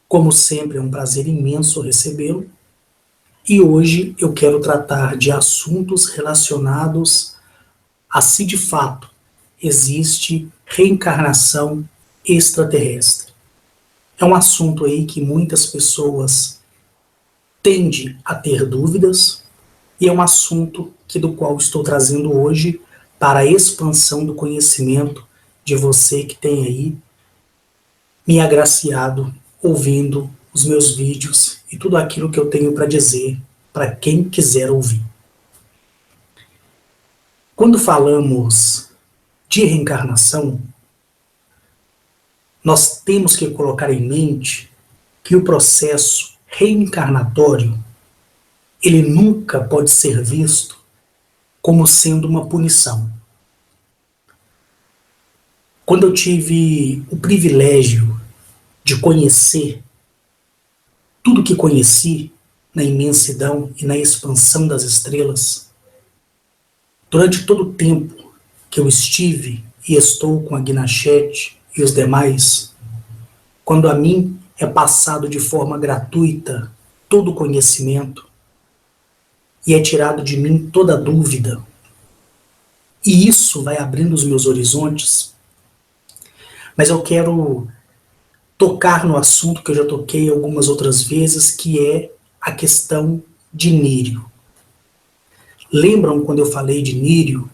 Como sempre, é um prazer imenso recebê-lo. E hoje eu quero tratar de assuntos relacionados a se de fato existe reencarnação extraterrestre. É um assunto aí que muitas pessoas tendem a ter dúvidas e é um assunto do qual estou trazendo hoje para a expansão do conhecimento de você que tem aí me agraciado ouvindo os meus vídeos e tudo aquilo que eu tenho para dizer para quem quiser ouvir. Quando falamos de reencarnação, nós temos que colocar em mente que o processo reencarnatório ele nunca pode ser visto como sendo uma punição. Quando eu tive o privilégio de conhecer tudo que conheci na imensidão e na expansão das estrelas, durante todo o tempo que eu estive e estou com a Guinachete e os demais, quando a mim é passado de forma gratuita todo o conhecimento e é tirado de mim toda dúvida, e isso vai abrindo os meus horizontes, mas eu quero tocar no assunto que eu já toquei algumas outras vezes, que é a questão de Nírio. Lembram quando eu falei de Nírio?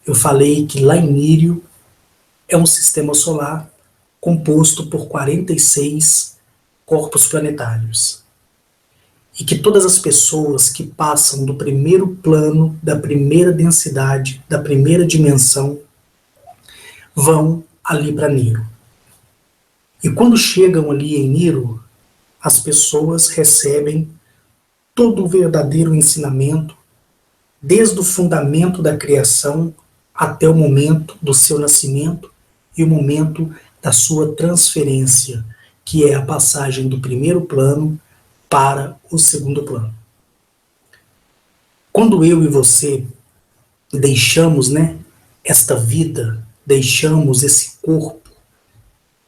Eu falei que lá em Nírio é um sistema solar composto por 46 corpos planetários. E que todas as pessoas que passam do primeiro plano, da primeira densidade, da primeira dimensão, vão ali para Nírio. E quando chegam ali em Nírio, as pessoas recebem todo o verdadeiro ensinamento, desde o fundamento da criação até o momento do seu nascimento e o momento da sua transferência, que é a passagem do primeiro plano para o segundo plano. Quando eu e você deixamos, esta vida, deixamos esse corpo,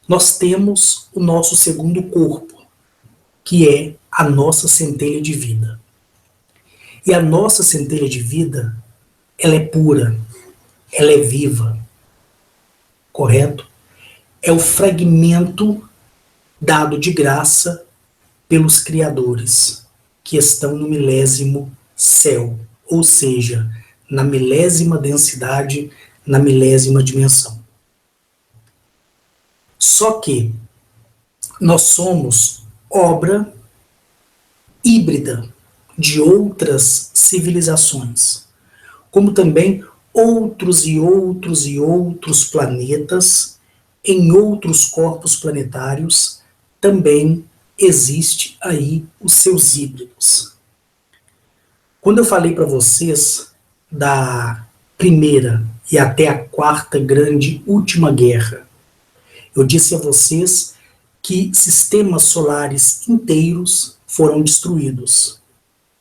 nós temos o nosso segundo corpo, que é a nossa centelha de vida. E a nossa centelha de vida, ela é pura, ela é viva, correto? É o fragmento dado de graça pelos criadores, que estão no milésimo céu, ou seja, na milésima densidade, na milésima dimensão. Só que nós somos obra híbrida de outras civilizações, como também outros e outros e outros planetas em outros corpos planetários também existe aí os seus híbridos. Quando eu falei para vocês da primeira e até a quarta grande última guerra, eu disse a vocês que sistemas solares inteiros foram destruídos,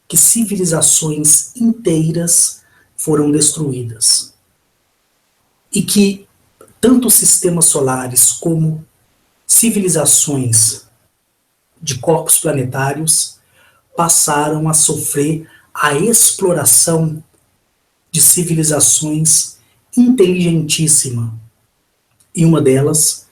que civilizações inteiras foram destruídas, e que tanto sistemas solares como civilizações de corpos planetários passaram a sofrer a exploração de civilizações inteligentíssimas, e uma delas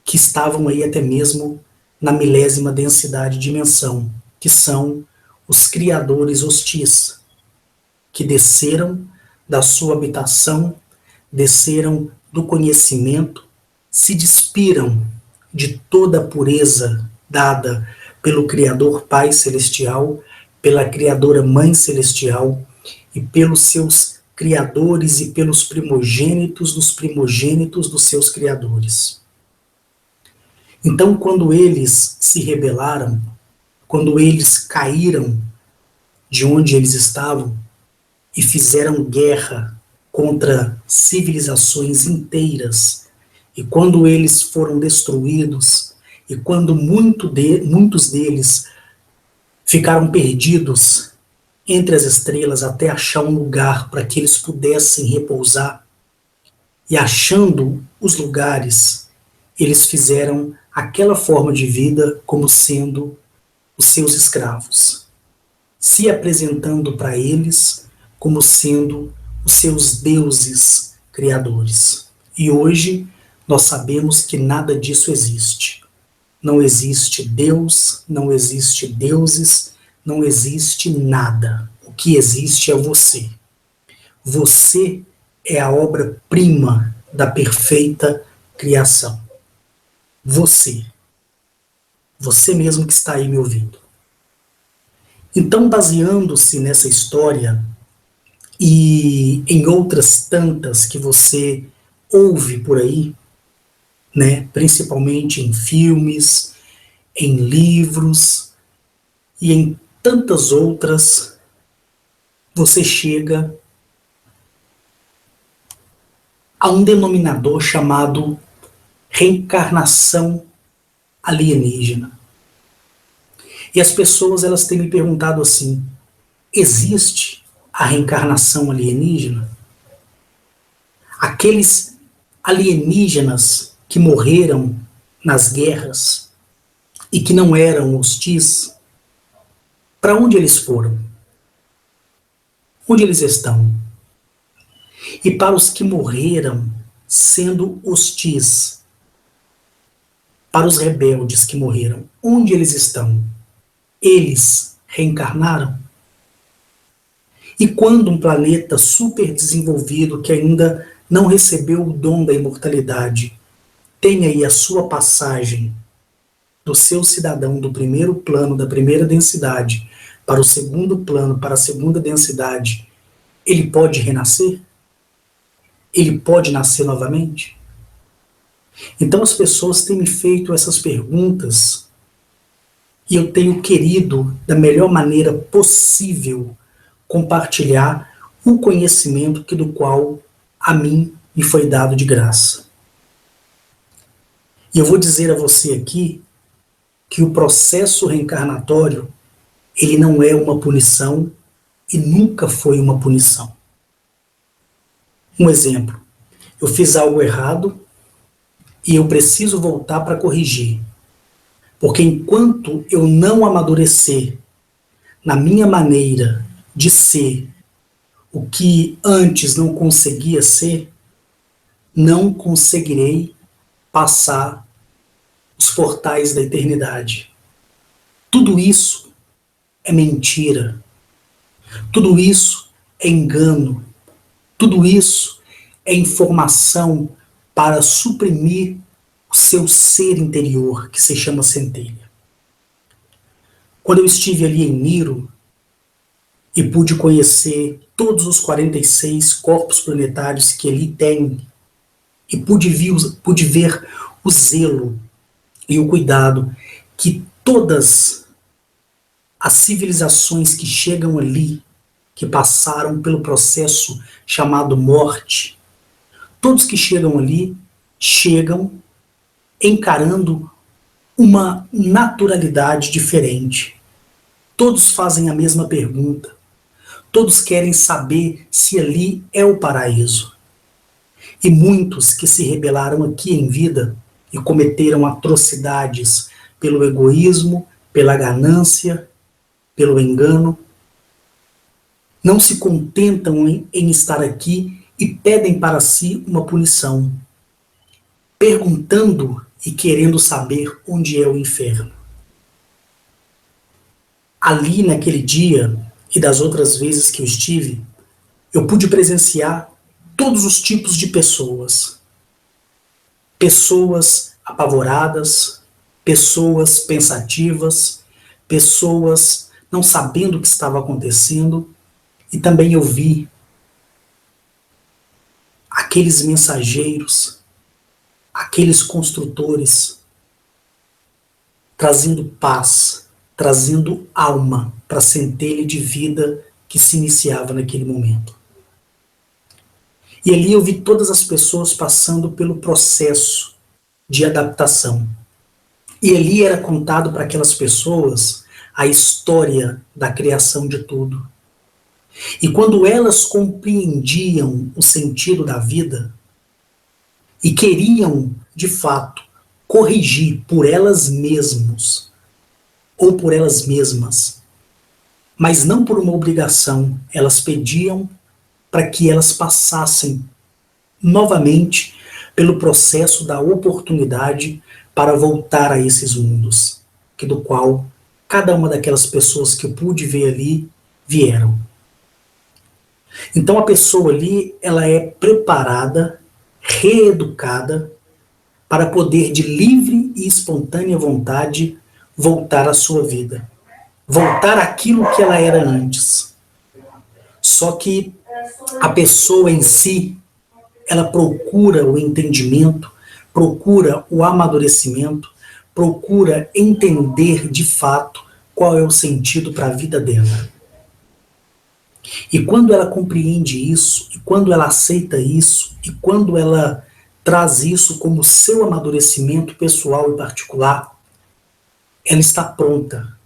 que estavam aí até mesmo na milésima densidade dimensão, que são os criadores hostis, que desceram da sua habitação, desceram do conhecimento, se despiram de toda a pureza dada pelo Criador Pai Celestial, pela Criadora Mãe Celestial e pelos seus criadores e pelos primogênitos dos seus criadores. Então, quando eles se rebelaram, quando eles caíram de onde eles estavam e fizeram guerra contra civilizações inteiras, e quando eles foram destruídos, e quando muitos deles ficaram perdidos entre as estrelas até achar um lugar para que eles pudessem repousar, e achando os lugares, eles fizeram aquela forma de vida como sendo os seus escravos, se apresentando para eles como sendo os seus deuses criadores. E hoje nós sabemos que nada disso existe. Não existe Deus, não existe deuses, não existe nada. O que existe é você. Você é a obra-prima da perfeita criação. Você. Você mesmo que está aí me ouvindo. Então, baseando-se nessa história e em outras tantas que você ouve por aí, né, principalmente em filmes, em livros e em tantas outras, você chega a um denominador chamado reencarnação alienígena. E as pessoas elas têm me perguntado assim: existe a reencarnação alienígena? Aqueles alienígenas que morreram nas guerras e que não eram hostis, para onde eles foram? Onde eles estão? E para os que morreram sendo hostis, para os rebeldes que morreram, onde eles estão? Eles reencarnaram? E quando um planeta super desenvolvido que ainda não recebeu o dom da imortalidade tem aí a sua passagem do seu cidadão do primeiro plano, da primeira densidade, para o segundo plano, para a segunda densidade, ele pode renascer? Ele pode nascer novamente? Então as pessoas têm me feito essas perguntas e eu tenho querido, da melhor maneira possível, compartilhar o conhecimento que do qual a mim me foi dado de graça. E eu vou dizer a você aqui que o processo reencarnatório, ele não é uma punição e nunca foi uma punição. Um exemplo, eu fiz algo errado e eu preciso voltar para corrigir. Porque enquanto eu não amadurecer na minha maneira de ser o que antes não conseguia ser, não conseguirei passar os portais da eternidade. Tudo isso é mentira. Tudo isso é engano. Tudo isso é informação para suprimir o seu ser interior, que se chama centelha. Quando eu estive ali em Niro e pude conhecer todos os 46 corpos planetários que ali tem, e pude ver o zelo e o cuidado que todas as civilizações que chegam ali, que passaram pelo processo chamado morte, todos que chegam ali, chegam encarando uma naturalidade diferente. Todos fazem a mesma pergunta. Todos querem saber se ali é o paraíso. E muitos que se rebelaram aqui em vida e cometeram atrocidades pelo egoísmo, pela ganância, pelo engano, não se contentam em estar aqui e pedem para si uma punição, perguntando e querendo saber onde é o inferno. Ali naquele dia e das outras vezes que eu estive, eu pude presenciar todos os tipos de pessoas. Pessoas apavoradas, pessoas pensativas, pessoas não sabendo o que estava acontecendo, e também eu vi aqueles mensageiros, aqueles construtores, trazendo paz, trazendo alma para a centelha de vida que se iniciava naquele momento. E ali eu vi todas as pessoas passando pelo processo de adaptação. E ali era contado para aquelas pessoas a história da criação de tudo. E quando elas compreendiam o sentido da vida e queriam, de fato, corrigir por elas mesmas ou por elas mesmas, mas não por uma obrigação. Elas pediam para que elas passassem novamente pelo processo da oportunidade para voltar a esses mundos, que do qual cada uma daquelas pessoas que eu pude ver ali vieram. Então a pessoa ali, ela é preparada, reeducada, para poder de livre e espontânea vontade voltar à sua vida. Voltar àquilo que ela era antes. Só que a pessoa em si, ela procura o entendimento, procura o amadurecimento, procura entender de fato qual é o sentido para a vida dela. E quando ela compreende isso, e quando ela aceita isso, e quando ela traz isso como seu amadurecimento pessoal e particular, ela está pronta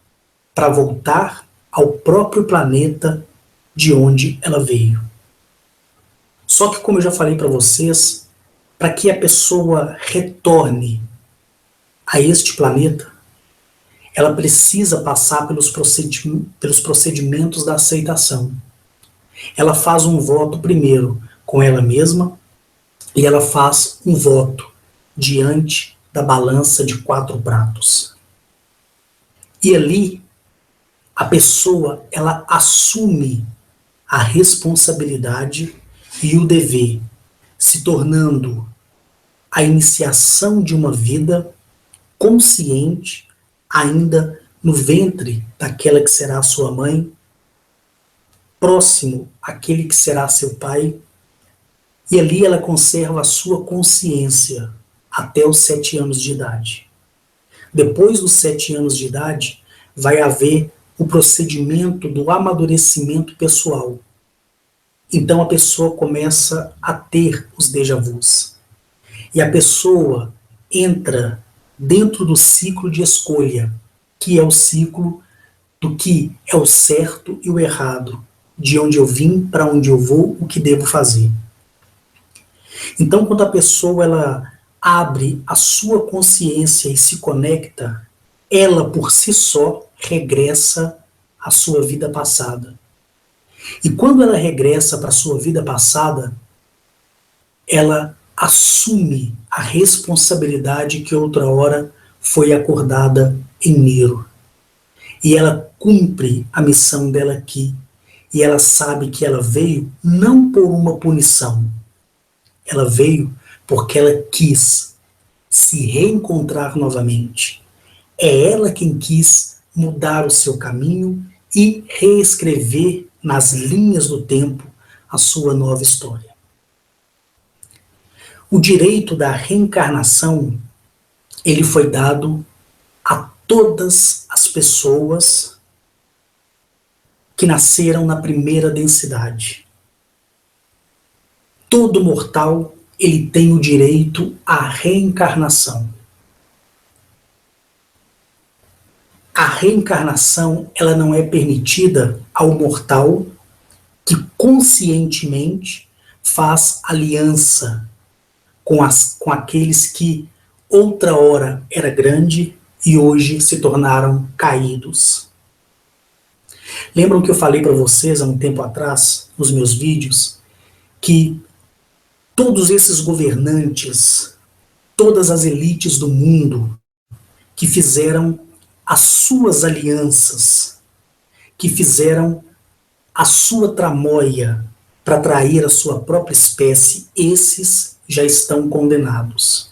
para voltar ao próprio planeta de onde ela veio. Só que, como eu já falei para vocês, para que a pessoa retorne a este planeta, ela precisa passar pelos procedimentos da aceitação. Ela faz um voto primeiro com ela mesma e ela faz um voto diante da balança de 4 pratos. E ali, a pessoa, ela assume a responsabilidade e o dever, se tornando a iniciação de uma vida consciente, ainda no ventre daquela que será sua mãe, próximo àquele que será seu pai, e ali ela conserva a sua consciência até os 7 anos de idade. Depois dos 7 anos de idade, vai haver o procedimento do amadurecimento pessoal. Então a pessoa começa a ter os déjà-vus. E a pessoa entra dentro do ciclo de escolha, que é o ciclo do que é o certo e o errado, de onde eu vim, para onde eu vou, o que devo fazer. Então, quando a pessoa ela abre a sua consciência e se conecta, ela por si só regressa à sua vida passada. E quando ela regressa para a sua vida passada, ela assume a responsabilidade que outra hora foi acordada em Nero. E ela cumpre a missão dela aqui. E ela sabe que ela veio não por uma punição. Ela veio porque ela quis se reencontrar novamente. É ela quem quis mudar o seu caminho e reescrever nas linhas do tempo a sua nova história. O direito da reencarnação, ele foi dado a todas as pessoas que nasceram na primeira densidade. Todo mortal, ele tem o direito à reencarnação. A reencarnação, ela não é permitida ao mortal que conscientemente faz aliança com aqueles que outra hora era grande e hoje se tornaram caídos. Lembram que eu falei para vocês há um tempo atrás, nos meus vídeos, que todos esses governantes, todas as elites do mundo que fizeram as suas alianças, que fizeram a sua tramóia para atrair a sua própria espécie, esses já estão condenados.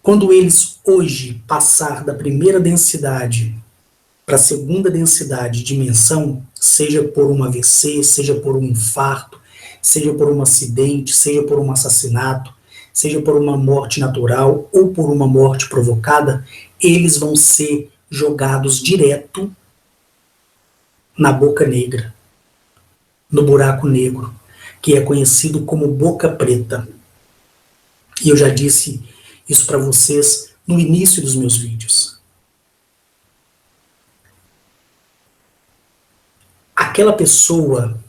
Quando eles hoje passar da primeira densidade para a segunda densidade, dimensão, seja por um AVC, seja por um infarto, seja por um acidente, seja por um assassinato, seja por uma morte natural ou por uma morte provocada, eles vão ser jogados direto na boca negra, no buraco negro, que é conhecido como boca preta. E eu já disse isso para vocês no início dos meus vídeos. Aquela pessoa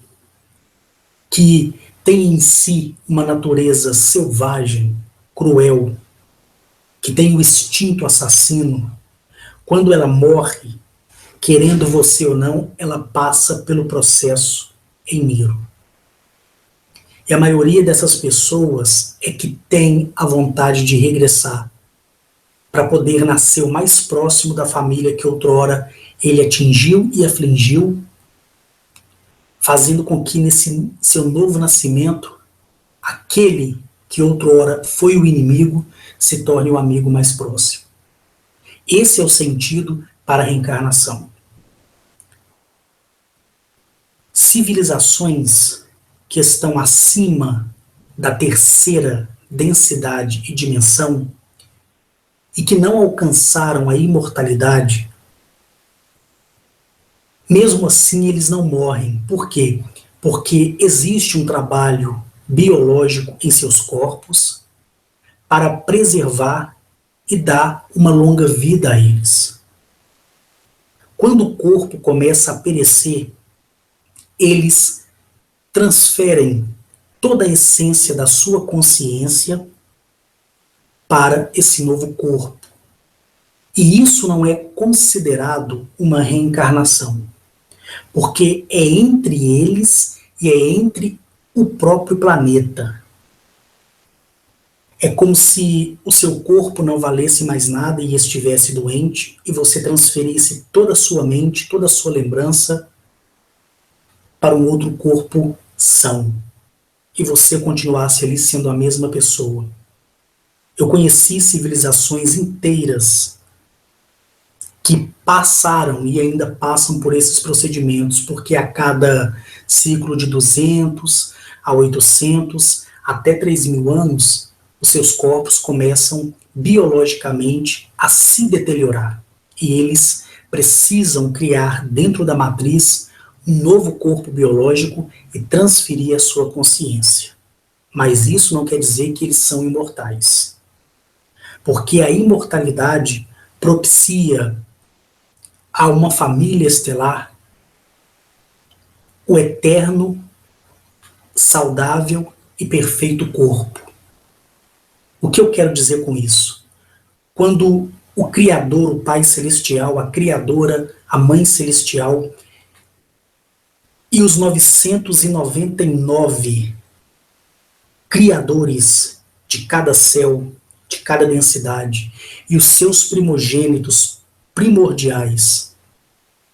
que tem em si uma natureza selvagem, cruel, que tem o instinto assassino, quando ela morre, querendo você ou não, ela passa pelo processo em Miro. E a maioria dessas pessoas é que tem a vontade de regressar para poder nascer o mais próximo da família que outrora ele atingiu e afligiu, fazendo com que nesse seu novo nascimento, aquele que outrora foi o inimigo se torne o amigo mais próximo. Esse é o sentido para a reencarnação. Civilizações que estão acima da terceira densidade e dimensão e que não alcançaram a imortalidade, mesmo assim eles não morrem. Por quê? Porque existe um trabalho biológico em seus corpos para preservar e dar uma longa vida a eles. Quando o corpo começa a perecer, eles transferem toda a essência da sua consciência para esse novo corpo. E isso não é considerado uma reencarnação, porque é entre eles e é entre o próprio planeta. É como se o seu corpo não valesse mais nada e estivesse doente, e você transferisse toda a sua mente, toda a sua lembrança para um outro corpo são. E você continuasse ali sendo a mesma pessoa. Eu conheci civilizações inteiras que passaram e ainda passam por esses procedimentos, porque a cada ciclo de 200 a 800 até 3.000 anos, os seus corpos começam biologicamente a se deteriorar. E eles precisam criar dentro da matriz um novo corpo biológico e transferir a sua consciência. Mas isso não quer dizer que eles são imortais. Porque a imortalidade propicia a uma família estelar o eterno, saudável e perfeito corpo. O que eu quero dizer com isso? Quando o Criador, o Pai Celestial, a Criadora, a Mãe Celestial e os 999 criadores de cada céu, de cada densidade, e os seus primogênitos primordiais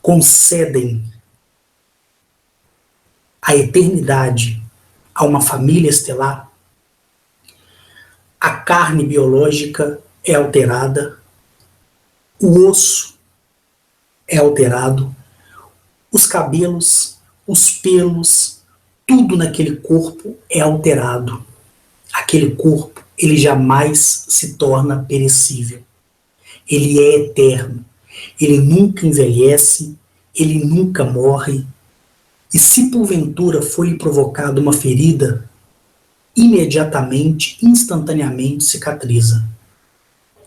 concedem a eternidade a uma família estelar, a carne biológica é alterada, o osso é alterado, os cabelos, os pelos, tudo naquele corpo é alterado. Aquele corpo, ele jamais se torna perecível. Ele é eterno. Ele nunca envelhece, ele nunca morre. E se porventura foi provocada uma ferida, imediatamente, instantaneamente cicatriza.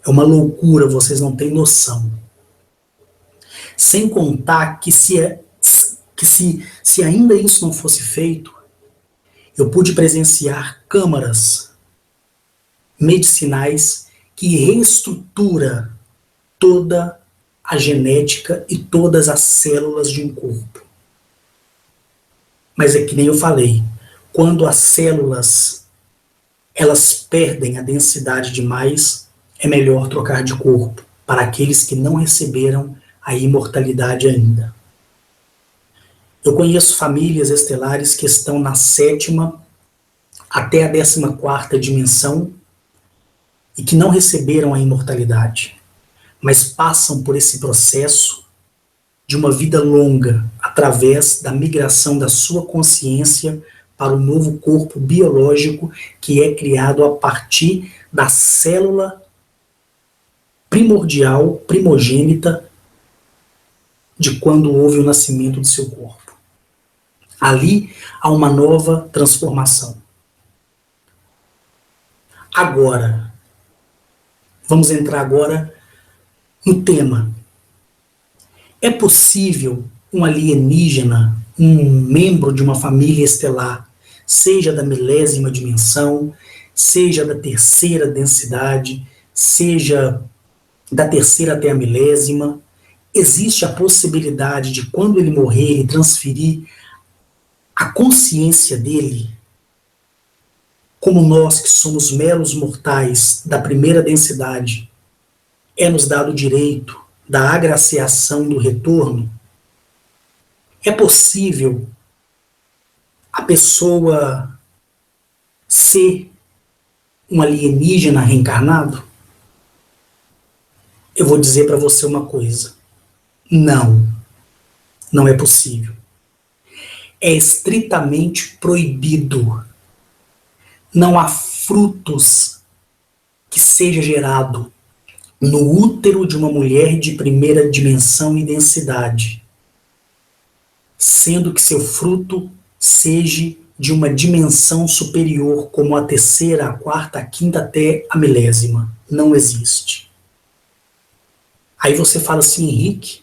É uma loucura, vocês não têm noção. Sem contar que se ainda isso não fosse feito, eu pude presenciar câmaras medicinais que reestrutura toda a genética e todas as células de um corpo. Mas é que nem eu falei, quando as células elas perdem a densidade demais, é melhor trocar de corpo para aqueles que não receberam a imortalidade ainda. Eu conheço famílias estelares que estão na 7ª até a 14ª dimensão e que não receberam a imortalidade, mas passam por esse processo de uma vida longa através da migração da sua consciência para o novo corpo biológico que é criado a partir da célula primordial, primogênita, de quando houve o nascimento do seu corpo. Ali há uma nova transformação. Agora, vamos entrar agora no tema. É possível um alienígena, um membro de uma família estelar, seja da milésima dimensão, seja da terceira densidade, seja da terceira até a milésima. Existe a possibilidade de, quando ele morrer, ele transferir a consciência dele, como nós que somos meros mortais da primeira densidade, é-nos dado o direito da agraciação do retorno. É possível a pessoa ser um alienígena reencarnado? Eu vou dizer para você uma coisa. Não, não é possível. É estritamente proibido. Não há frutos que seja gerado no útero de uma mulher de primeira dimensão e densidade, sendo que seu fruto seja de uma dimensão superior, como a terceira, a quarta, a quinta até a milésima. Não existe. Aí você fala assim, Henrique,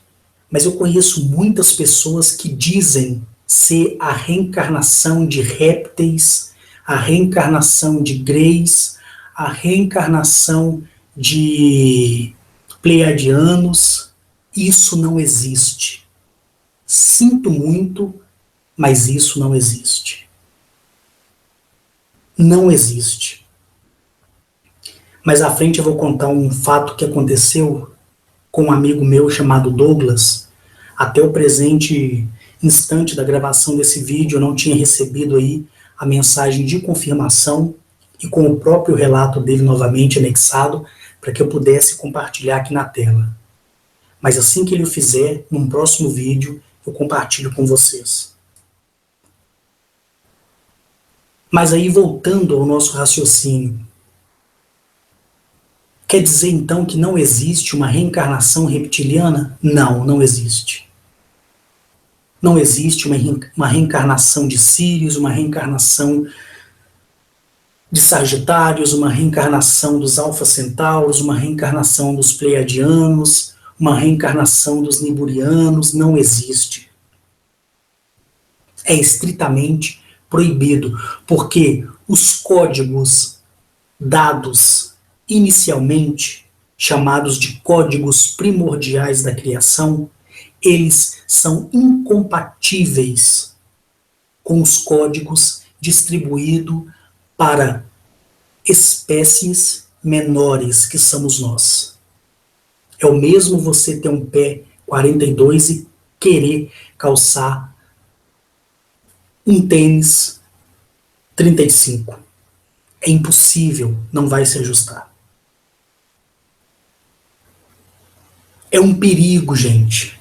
mas eu conheço muitas pessoas que dizem ser a reencarnação de répteis, a reencarnação de greys, a reencarnação de pleiadianos. Isso não existe. Sinto muito, mas isso não existe. Não existe. Mais à frente eu vou contar um fato que aconteceu com um amigo meu chamado Douglas. Até o presente instante da gravação desse vídeo eu não tinha recebido aí a mensagem de confirmação e com o próprio relato dele novamente anexado para que eu pudesse compartilhar aqui na tela. Mas assim que ele o fizer, num próximo vídeo, eu compartilho com vocês. Mas aí, voltando ao nosso raciocínio, quer dizer então que não existe uma reencarnação reptiliana? Não, não existe. Não existe uma reencarnação de Sírios, uma reencarnação de Sagitários, uma reencarnação dos Alfa Centauros, uma reencarnação dos Pleiadianos, uma reencarnação dos Niburianos. Não existe. É estritamente proibido, porque os códigos dados inicialmente, chamados de códigos primordiais da criação, eles são incompatíveis com os códigos distribuídos para espécies menores que somos nós. É o mesmo você ter um pé 42 e querer calçar um tênis 35. É impossível, não vai se ajustar. É um perigo, gente.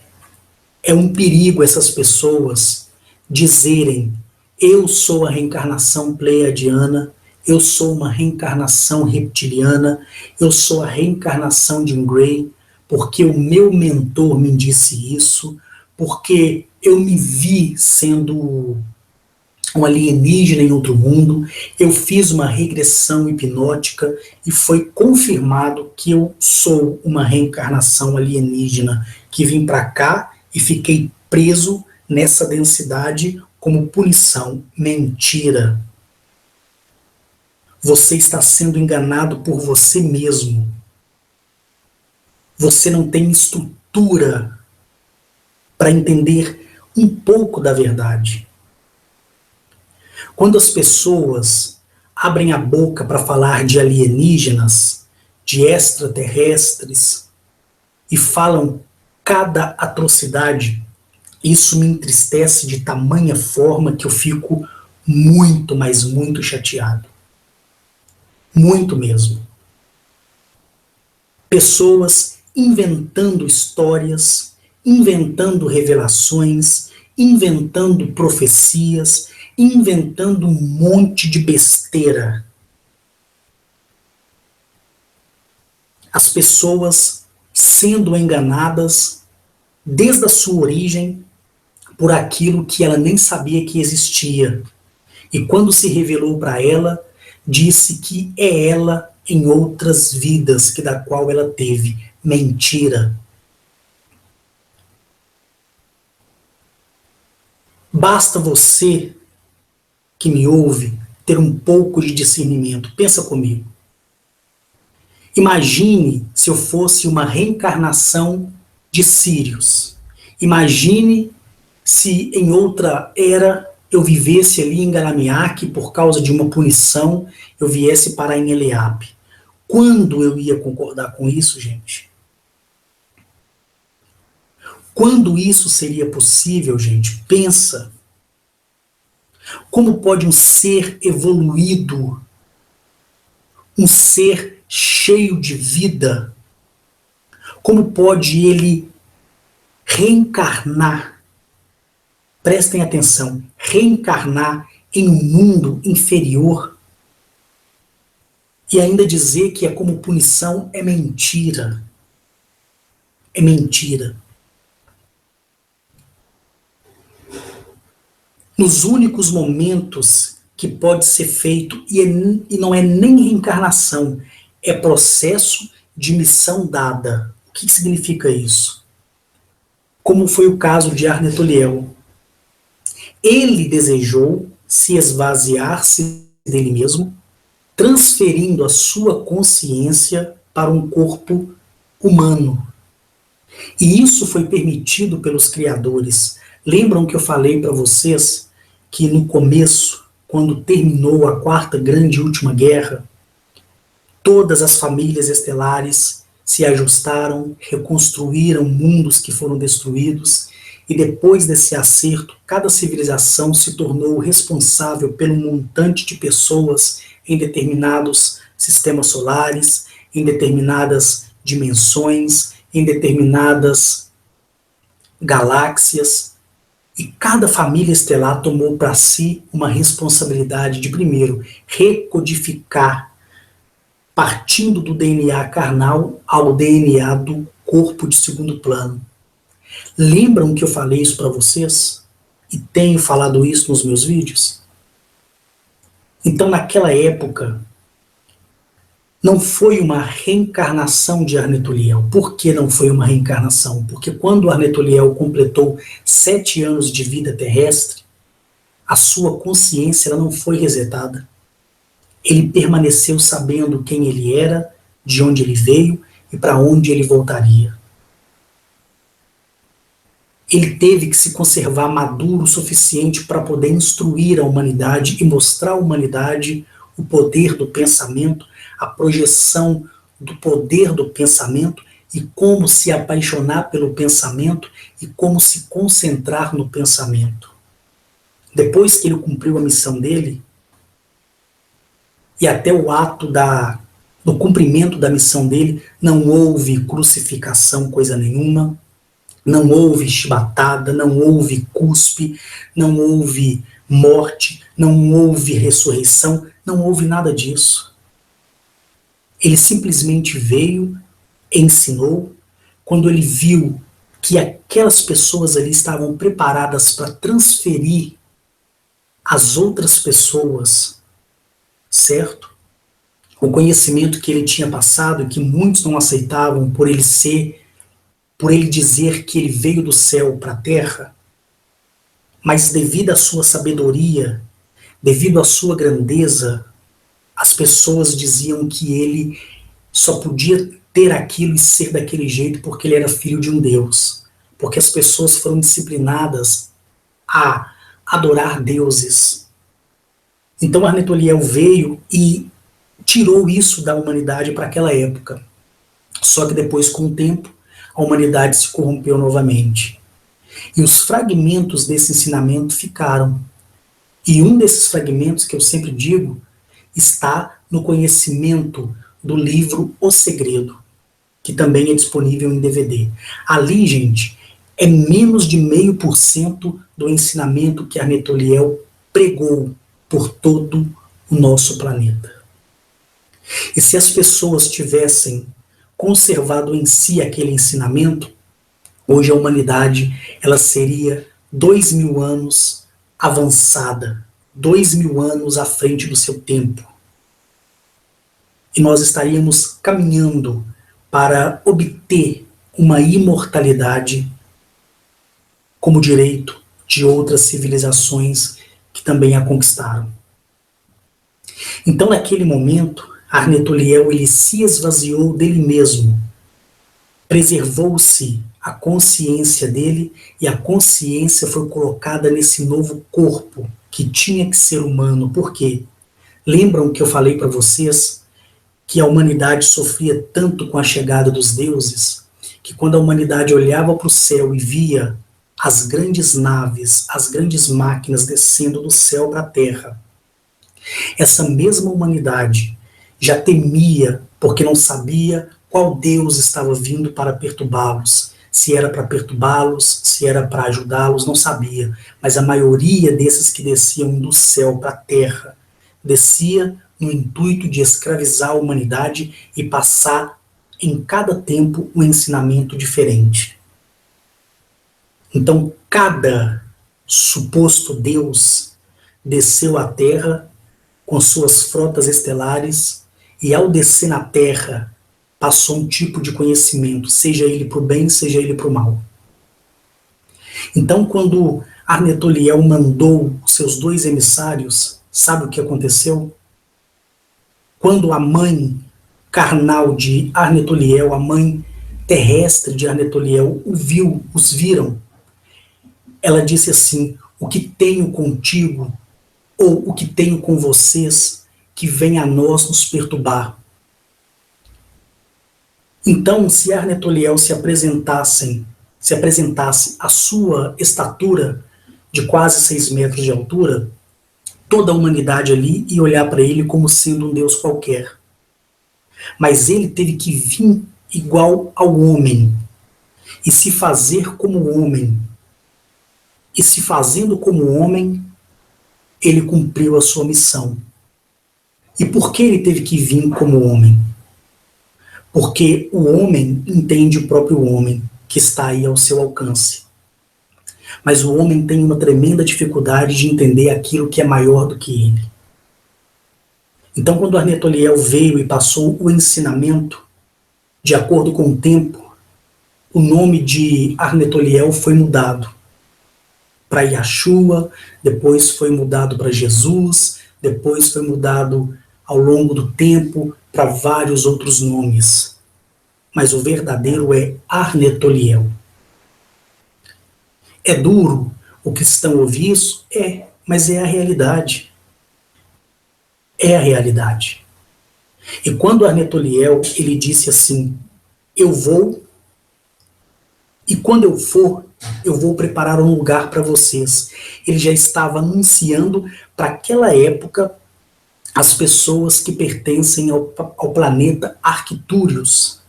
É um perigo essas pessoas dizerem: eu sou a reencarnação pleiadiana, eu sou uma reencarnação reptiliana, eu sou a reencarnação de um Grey, porque o meu mentor me disse isso, porque eu me vi sendo um alienígena em outro mundo, eu fiz uma regressão hipnótica e foi confirmado que eu sou uma reencarnação alienígena, que vim para cá e fiquei preso nessa densidade como punição. Mentira. Você está sendo enganado por você mesmo. Você não tem estrutura para entender um pouco da verdade. Quando as pessoas abrem a boca para falar de alienígenas, de extraterrestres, e falam cada atrocidade, isso me entristece de tamanha forma que eu fico muito, mas muito chateado. Muito mesmo. Pessoas inventando histórias, inventando revelações, inventando profecias, inventando um monte de besteira. As pessoas sendo enganadas desde a sua origem por aquilo que ela nem sabia que existia. E quando se revelou para ela, disse que é ela em outras vidas que da qual ela teve. Mentira. Basta você que me ouve ter um pouco de discernimento. Pensa comigo. Imagine se eu fosse uma reencarnação de Sírios. Imagine se em outra era eu vivesse ali em Galamiaque por causa de uma punição, eu viesse parar em Eleape. Quando eu ia concordar com isso, gente? Quando isso seria possível, gente? Pensa. Como pode um ser evoluído, um ser cheio de vida, como pode ele reencarnar? Prestem atenção, reencarnar em um mundo inferior e ainda dizer que é como punição é mentira. É mentira. Nos únicos momentos que pode ser feito, e não é nem reencarnação, é processo de missão dada. O que significa isso? Como foi o caso de Arnetoliel. Ele desejou se esvaziar-se dele mesmo, transferindo a sua consciência para um corpo humano. E isso foi permitido pelos criadores. Lembram que eu falei para vocês que no começo, quando terminou a Quarta Grande e Última Guerra, todas as famílias estelares se ajustaram, reconstruíram mundos que foram destruídos, e depois desse acerto, cada civilização se tornou responsável pelo montante de pessoas em determinados sistemas solares, em determinadas dimensões, em determinadas galáxias, e cada família estelar tomou para si uma responsabilidade de, primeiro, recodificar, partindo do DNA carnal ao DNA do corpo de segundo plano. Lembram que eu falei isso para vocês? E tenho falado isso nos meus vídeos? Então, naquela época, não foi uma reencarnação de Arnetoliel. Por que não foi uma reencarnação? Porque quando Arnetoliel completou 7 anos de vida terrestre, a sua consciência ela não foi resetada. Ele permaneceu sabendo quem ele era, de onde ele veio e para onde ele voltaria. Ele teve que se conservar maduro o suficiente para poder instruir a humanidade e mostrar à humanidade o poder do pensamento, a projeção do poder do pensamento e como se apaixonar pelo pensamento e como se concentrar no pensamento. Depois que ele cumpriu a missão dele, e até o ato do cumprimento da missão dele, não houve crucificação, coisa nenhuma, não houve chibatada, não houve cuspe, não houve morte, não houve ressurreição, não houve nada disso. Ele simplesmente veio, ensinou. Quando ele viu que aquelas pessoas ali estavam preparadas para transferir às outras pessoas, certo? O conhecimento que ele tinha passado e que muitos não aceitavam por ele dizer que ele veio do céu para a terra, mas devido à sua sabedoria, devido à sua grandeza, as pessoas diziam que ele só podia ter aquilo e ser daquele jeito porque ele era filho de um Deus. Porque as pessoas foram disciplinadas a adorar deuses. Então Arnetoliel veio e tirou isso da humanidade para aquela época. Só que depois, com o tempo, a humanidade se corrompeu novamente. E os fragmentos desse ensinamento ficaram. E um desses fragmentos, que eu sempre digo, está no conhecimento do livro O Segredo, que também é disponível em DVD. Ali, gente, é menos de 0,5% do ensinamento que Arnetoliel pregou por todo o nosso planeta. E se as pessoas tivessem conservado em si aquele ensinamento, hoje a humanidade ela seria 2.000 anos avançada, 2.000 anos à frente do seu tempo. E nós estaríamos caminhando para obter uma imortalidade como direito de outras civilizações que também a conquistaram. Então, naquele momento, Arnetoliel, ele se esvaziou dele mesmo, preservou-se a consciência dele, e a consciência foi colocada nesse novo corpo que tinha que ser humano. Por quê? Lembram que eu falei para vocês que a humanidade sofria tanto com a chegada dos deuses, que quando a humanidade olhava para o céu e via as grandes naves, as grandes máquinas descendo do céu para a terra, essa mesma humanidade já temia, porque não sabia qual Deus estava vindo para perturbá-los. Se era para perturbá-los, se era para ajudá-los, não sabia. Mas a maioria desses que desciam do céu para a terra, descia no intuito de escravizar a humanidade e passar em cada tempo um ensinamento diferente. Então, cada suposto Deus desceu à terra com suas frotas estelares, e ao descer na terra, passou um tipo de conhecimento, seja ele para o bem, seja ele para o mal. Então, quando Arnetoliel mandou os seus 2 emissários, sabe o que aconteceu? Quando a mãe carnal de Arnetoliel, a mãe terrestre de Arnetoliel, os viram, ela disse assim: o que tenho contigo, ou o que tenho com vocês, que vem a nós nos perturbar. Então, se Arnetoliel se apresentasse a sua estatura de quase 6 metros de altura, toda a humanidade ali ia olhar para ele como sendo um Deus qualquer. Mas ele teve que vir igual ao homem, e se fazer como homem. E se fazendo como homem, ele cumpriu a sua missão. E por que ele teve que vir como homem? Porque o homem entende o próprio homem, que está aí ao seu alcance. Mas o homem tem uma tremenda dificuldade de entender aquilo que é maior do que ele. Então, quando Arnetoliel veio e passou o ensinamento, de acordo com o tempo, o nome de Arnetoliel foi mudado para Yahshua, depois foi mudado para Jesus, depois foi mudado ao longo do tempo para vários outros nomes. Mas o verdadeiro é Arnetoliel. É duro o cristão ouvir isso? É, mas é a realidade. É a realidade. E quando Arnetoliel, ele disse assim: eu vou, e quando eu for, eu vou preparar um lugar para vocês. Ele já estava anunciando para aquela época as pessoas que pertencem ao planeta Arctúrios.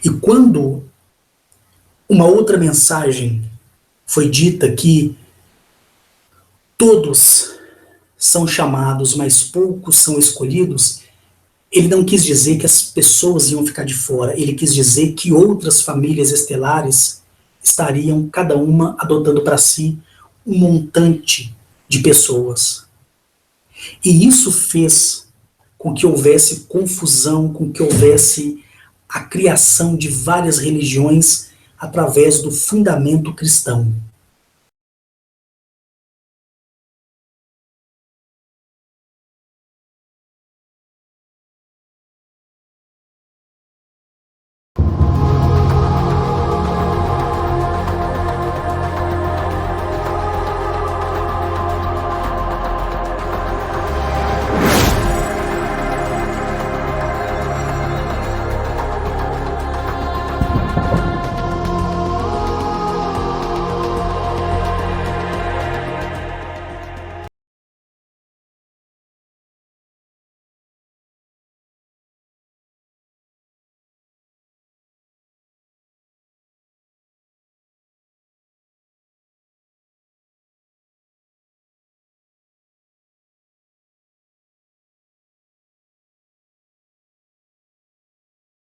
E quando uma outra mensagem foi dita que todos são chamados, mas poucos são escolhidos, ele não quis dizer que as pessoas iam ficar de fora, ele quis dizer que outras famílias estelares estariam, cada uma, adotando para si um montante de pessoas. E isso fez com que houvesse confusão, com que houvesse a criação de várias religiões através do fundamento cristão.